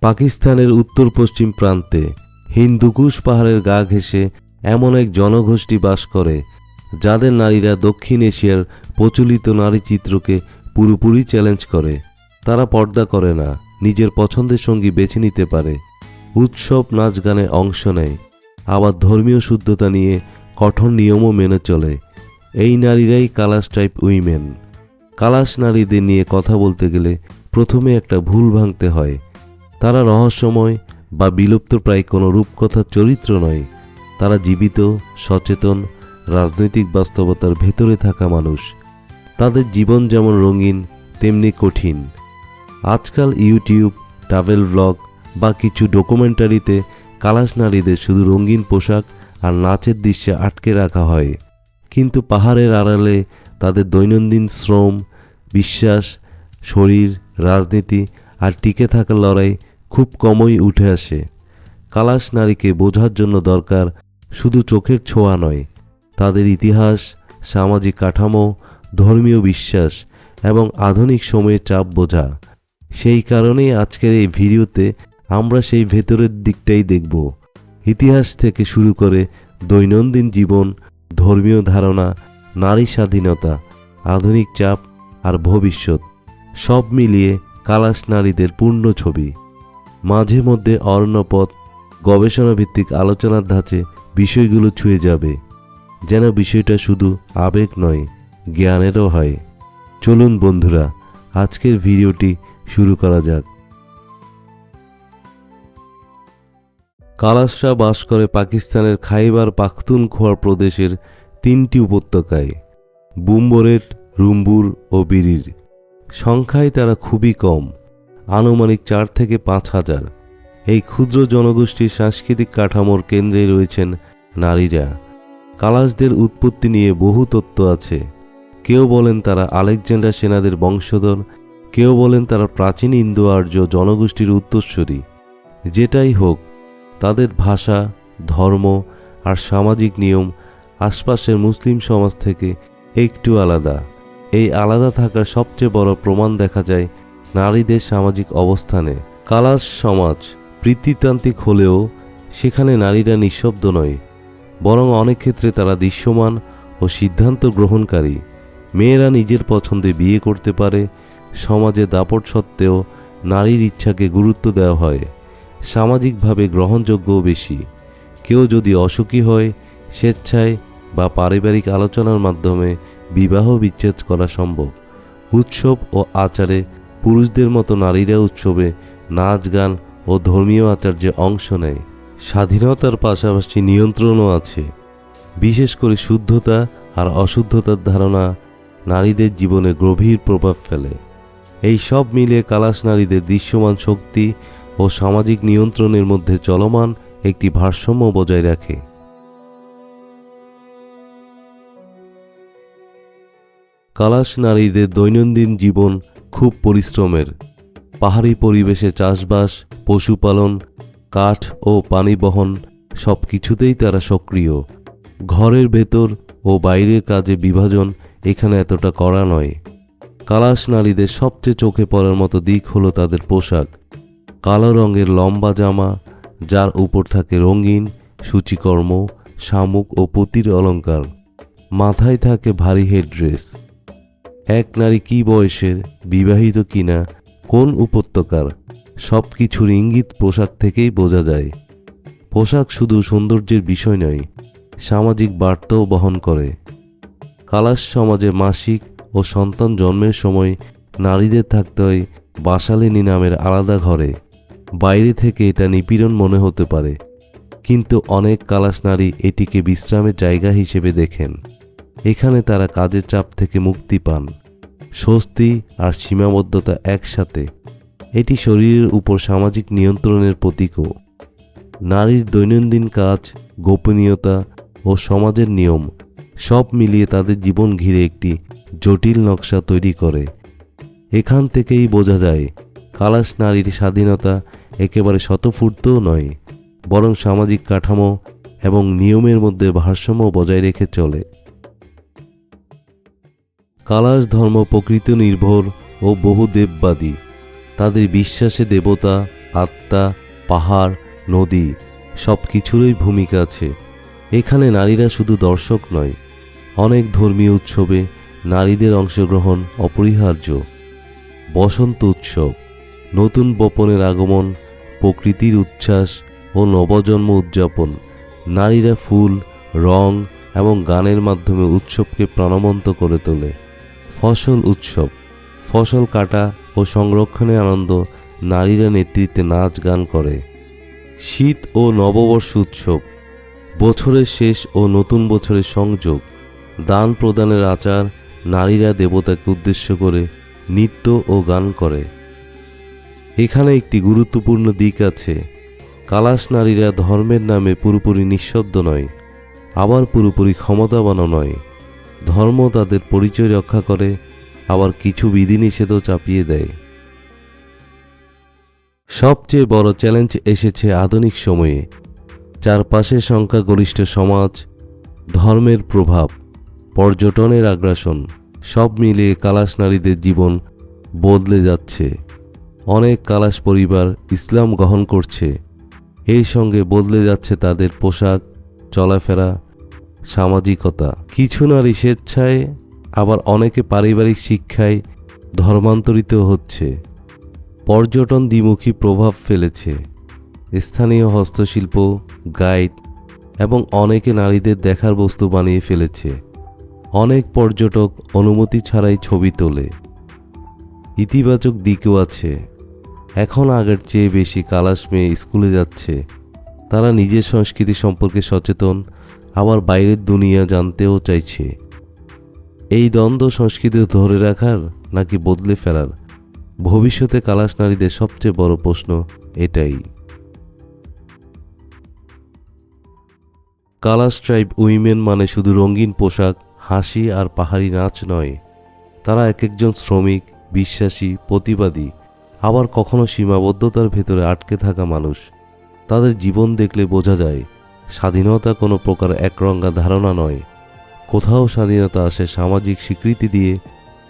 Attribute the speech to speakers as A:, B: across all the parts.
A: পাকিস্তানের উত্তর পশ্চিম প্রান্তে হিন্দুকুশ পাহাড়ের গা ঘেঁষে এমন এক জনগোষ্ঠী বাস করে যাদের নারীরা দক্ষিণ এশিয়ার প্রচলিত নারী চিত্রকে পুরোপুরি চ্যালেঞ্জ করে। তারা পর্দা করে না, নিজের পছন্দের সঙ্গী বেছে নিতে পারে, উৎসব নাচ গানে অংশ নেয়, আবার ধর্মীয় শুদ্ধতা নিয়ে কঠোর নিয়মও মেনে চলে। এই নারীরাই কালাশ টাইপ উইমেন। কালাশ নারীদের নিয়ে কথা বলতে গেলে প্রথমে একটা ভুল ভাঙতে হয়। তারা রহস্যময় বা বিলুপ্তপ্রায় কোনো রূপকথার চরিত্র নয়। তারা জীবিত, সচেতন, রাজনৈতিক বাস্তবতার ভেতরে থাকা মানুষ। তাদের জীবন যেমন রঙিন তেমনি কঠিন। আজকাল ইউটিউব, ট্রাভেল ব্লগ বা কিছু ডকুমেন্টারিতে কালাশ নারীদের শুধু রঙিন পোশাক আর নাচের দৃশ্যে আটকে রাখা হয়, কিন্তু পাহাড়ের আড়ালে তাদের দৈনন্দিন শ্রম, বিশ্বাস, শরীর, রাজনীতি আর টিকে থাকার লড়াই খুব কমই উঠে আসে। কালাশ নারীকে বোঝার জন্য দরকার শুধু চোখের ছোঁয়া নয়, তাদের ইতিহাস, সামাজিক কাঠামো, ধর্মীয় বিশ্বাস এবং আধুনিক সময়ের চাপ বোঝা। সেই কারণেই আজকের এই ভিডিওতে আমরা সেই ভেতরের দিকটাই দেখব। ইতিহাস থেকে শুরু করে দৈনন্দিন জীবন, ধর্মীয় ধারণা, নারী স্বাধীনতা, আধুনিক চাপ আর ভবিষ্যৎ, সব মিলিয়ে কালাশ নারীদের পূর্ণ ছবি। মাঝে মধ্যে অরণ্যপথ গবেষণাভিত্তিক আলোচনার ধাঁচে বিষয়গুলো ছুঁয়ে যাবে, যেন বিষয়টা শুধু আবেগ নয়, জ্ঞানেরও হয়। চলুন বন্ধুরা, আজকের ভিডিওটি শুরু করা যাক। কালাশরা বাস করে পাকিস্তানের খাইবার পাখতুনখোয়া প্রদেশের 3টি উপত্যকায়, বুম্বরেট, রুম্বুর ও বিরির। সংখ্যায় তারা খুবই কম, আনুমানিক 4 থেকে 5 হাজার। এই ক্ষুদ্র জনগোষ্ঠীর সাংস্কৃতিক কাঠামোর কেন্দ্রে রয়েছেন নারীরা। কালাশদের উৎপত্তি নিয়ে বহু তত্ত্ব আছে। কেউ বলেন তারা আলেকজান্ডার সেনাদের বংশধর, কেউ বলেন তারা প্রাচীন ইন্দো আর্য জনগোষ্ঠীর উত্তরসূরি। যেটাই হোক, তাদের ভাষা, ধর্ম আর সামাজিক নিয়ম আশপাশের মুসলিম সমাজ থেকে একটু আলাদা। এই আলাদা থাকার সবচেয়ে বড় প্রমাণ দেখা যায় নারীদের সামাজিক অবস্থানে। কালাশ সমাজ পিতৃতান্ত্রিক হলেও সেখানে নারীরা নিঃশব্দ নয়, বরং অনেক ক্ষেত্রে তারা দৃশ্যমান ও সিদ্ধান্ত গ্রহণকারী। মেয়েরা নিজের পছন্দে বিয়ে করতে পারে, সমাজে দাপট সত্ত্বেও নারীর ইচ্ছাকে গুরুত্ব দেওয়া হয়, সামাজিকভাবে গ্রহণযোগ্যও বেশি। কেউ যদি অসুখী হয়, স্বেচ্ছায় বা পারিবারিক আলোচনার মাধ্যমে বিবাহ বিচ্ছেদ করা সম্ভব। উৎসব ও আচারে পুরুষদের মতো নারীরা উৎসবে নাচ গান ও ধর্মীয় আচার্যে অংশ নেয়। স্বাধীনতার পাশাপাশি নিয়ন্ত্রণও আছে। বিশেষ করে শুদ্ধতা আর অশুদ্ধতার ধারণা নারীদের জীবনে গভীর প্রভাব ফেলে। এই সব মিলিয়ে কালাশ নারীদের দৃশ্যমান শক্তি ও সামাজিক নিয়ন্ত্রণের মধ্যে চলমান একটি ভারসাম্য বজায় রাখে। কালাশ নারীদের দৈনন্দিন জীবন খুব পরিশ্রমের। পাহাড়ি পরিবেশে চাষবাস, পশুপালন, কাঠ ও পানি বহন সব কিছুতেই তারা সক্রিয়। ঘরের ভেতর ও বাইরের কাজে বিভাজন এখানে এতটা কড়া নয়। কালাশ নারীদের সবচেয়ে চোখে পড়ার মতো দিক হলো তাদের পোশাক। কালো রঙের লম্বা জামা, যার উপর থাকে রঙিন সূচিকর্ম, শামুক ও পুঁতির অলঙ্কার। মাথায় থাকে ভারী হেডড্রেস। এক নারী কী বয়সের, বিবাহিত কিনা, কোন উপত্যকার, সব কিছুর ইঙ্গিত পোশাক থেকেই বোঝা যায়। পোশাক শুধু সৌন্দর্যের বিষয় নয়, সামাজিক বার্তাও বহন করে। কালাশ সমাজে মাসিক ও সন্তান জন্মের সময় নারীদের থাকতে হয় বাসালিনী নামের আলাদা ঘরে। বাইরে থেকে এটা নিপীড়ন মনে হতে পারে, কিন্তু অনেক কালাশ নারী এটিকে বিশ্রামের জায়গা হিসেবে দেখেন। এখানে তারা কাজের চাপ থেকে মুক্তি পান, স্বস্তি আর সীমাবদ্ধতা একসাথে। এটি শরীরের উপর সামাজিক নিয়ন্ত্রণের প্রতীকও। নারীর দৈনন্দিন কাজ, গোপনীয়তা ও সমাজের নিয়ম সব মিলিয়ে তাদের জীবন ঘিরে একটি জটিল নকশা তৈরি করে। এখান থেকেই বোঝা যায় কালাশ নারীর স্বাধীনতা একেবারে স্বতঃস্ফূর্তও নয়, বরং সামাজিক কাঠামো এবং নিয়মের মধ্যে ভারসাম্য বজায় রেখে চলে। কালাশ ধর্ম প্রকৃতি নির্ভর ও বহুদেববাদী। তাদের বিশ্বাসে দেবতা আত্মা, পাহাড়, নদী সব কিছুরই ভূমিকা আছে। এখানে নারীরা শুধু দর্শক নয়, অনেক ধর্মীয় উৎসবে নারীদের অংশগ্রহণ অপরিহার্য। বসন্ত উৎসব, নতুন বপনের আগমন, প্রকৃতির উচ্ছ্বাস ও নবজন্ম উদযাপন। নারীরা ফুল, রং এবং গানের মাধ্যমে উৎসবকে প্রাণবন্ত করে তোলে। ফসল উৎসব, ফসল কাটা ও সংরক্ষণে আনন্দ, নারীরা নেতৃত্বে নাচ গান করে। শীত ও নববর্ষ উৎসব, বছরের শেষ ও নতুন বছরের সংযোগ। দান প্রদানের আচার, নারীরা দেবতাকে উদ্দেশ্য করে নৃত্য ও গান করে। এখানে একটি গুরুত্বপূর্ণ দিক আছে, কালাশ নারীরা ধর্মের নামে পুরোপুরি নিঃশব্দ নয়, আবার পুরোপুরি ক্ষমতাবানও নয়। ধর্ম তাদের পরিচয় রক্ষা করে, আবার কিছু বিধিনিষেধও চাপিয়ে দেয়। সবচেয়ে বড় চ্যালেঞ্জ এসেছে আধুনিক সময়ে। চারপাশে সংখ্যাগরিষ্ঠ সমাজ, ধর্মের প্রভাব, পর্যটনের আগ্রাসন, সব মিলিয়ে কালাশ নারীদের জীবন বদলে যাচ্ছে। অনেক কালাশ পরিবার ইসলাম গ্রহণ করছে, এই সঙ্গে বদলে যাচ্ছে তাদের পোশাক, চলাফেরা, সামাজিকতা। কিছু নারী স্বেচ্ছায়, আবার অনেকে পারিবারিক শিক্ষায় ধর্মান্তরিত হচ্ছে। পর্যটন দ্বিমুখী প্রভাব ফেলেছে। স্থানীয় হস্তশিল্প, গাইড এবং অনেকে নারীদের দেখার বস্তু বানিয়ে ফেলেছে। অনেক পর্যটক অনুমতি ছাড়াই ছবি তোলে। ইতিবাচক দিকও আছে, এখন আগের চেয়ে বেশি কালাশ মেয়ে স্কুলে যাচ্ছে। তারা নিজের সংস্কৃতি সম্পর্কে সচেতন, আবার বাইরের দুনিয়া জানতেও চাইছে। এই দ্বন্দ্ব সংস্কৃতি ধরে রাখার নাকি বদলে ফেলার, ভবিষ্যতে কালাশ নারীদের সবচেয়ে বড় প্রশ্ন এটাই। কালাশ ট্রাইব উইমেন মানে শুধু রঙিন পোশাক, হাসি আর পাহাড়ি নাচ নয়। তারা এক একজন শ্রমিক, বিশ্বাসী, প্রতিবাদী, আবার কখনো সীমাবদ্ধতার ভেতরে আটকে থাকা মানুষ। তাদের জীবন দেখলে বোঝা যায় স্বাধীনতা কোনো প্রকার একরঙা ধারণা নয়। কোথাও স্বাধীনতা আসে সামাজিক স্বীকৃতি দিয়ে,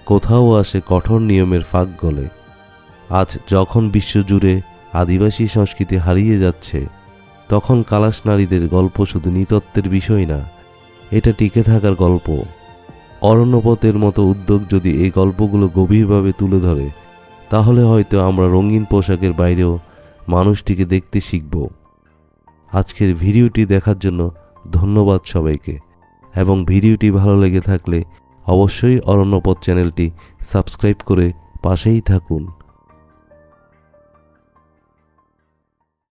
A: কোথাও আসে কঠোর নিয়মের ফাঁক গলে। আজ যখন বিশ্বজুড়ে আদিবাসী সংস্কৃতি হারিয়ে যাচ্ছে, তখন কালাশ নারীদের গল্প শুধু নৃতত্ত্বের বিষয় না, এটা টিকে থাকার গল্প। অরণ্যপথের মতো উদ্যোগ যদি এই গল্পগুলো গভীরভাবে তুলে ধরে, তাহলে হয়তো আমরা রঙিন পোশাকের বাইরেও মানুষটিকে দেখতে শিখব। আজকের ভিডিওটি দেখার জন্য ধন্যবাদ সবাইকে, এবং ভিডিওটি ভালো লেগে থাকলে অবশ্যই অরণ্যপথ চ্যানেলটি সাবস্ক্রাইব করে পাশেই থাকুন।